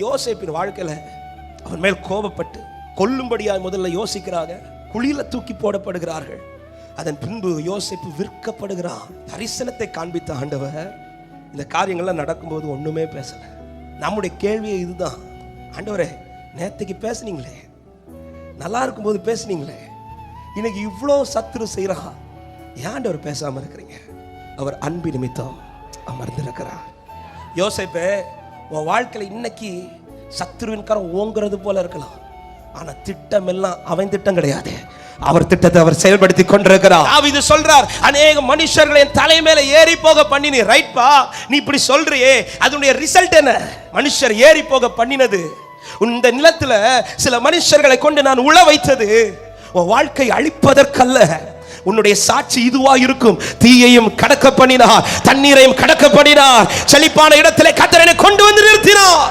யோசேப்பின் வாழ்க்கையில அவன் மேல் கோபப்பட்டு கொல்லும்படியாக முதல்ல யோசிக்கிறாங்க. குழியில தூக்கி போடப்படுகிறார்கள். அதன் பின்பு யோசேப்பு விற்கப்படுகிறான். தரிசனத்தை காண்பித்த ஆண்டவர் இந்த காரியங்கள்லாம் நடக்கும்போது ஒண்ணுமே பேசல. நம்முடைய கேள்வியே இதுதான், ஆண்டவரே நேற்றுக்கு பேசுனீங்களே, நல்லா இருக்கும்போது பேசுனீங்களே, இன்னைக்கு இவ்வளோ சத்துரு செய்யறா, ஏன் ஆண்டவர் பேசாம இருக்கிறீங்க? அவர் அன்பு நிமித்தம் அமர்ந்திருக்கிறார். யோசேப்பே, உன் வாழ்க்கையில இன்னைக்கு சத்துருவின் கரம் ஓங்குறது போல இருக்கலாம், ஆனா திட்டம் எல்லாம் அவன் திட்டம் கிடையாது. அவர் திட்டத்தை அவர் செயல்படுத்தி கொண்டிருக்கிறார். தாவீது சொல்றார், அநேக மனுஷர்களை என் தலை மேல ஏறி போக பண்ணினி. ரைட்பா, நீ இப்படி சொல்றியே, அதனுடைய ரிசல்ட் என்ன? மனுஷர் ஏறி போக பண்ணினது, இந்த நிலத்துல சில மனுஷர்களை கொண்டு நான் உழ வைத்தது உன் வாழ்க்கை அழிப்பதற்கல்ல. உன்னுடைய சாட்சி இதுவா இருக்கும். தீயையும் கடக்க பண்ணினார், தண்ணீரையும் கடக்க பண்ணினார், செழிப்பான இடத்திலே கர்த்தர் என்னை கொண்டு வந்து நிறுத்தினார்.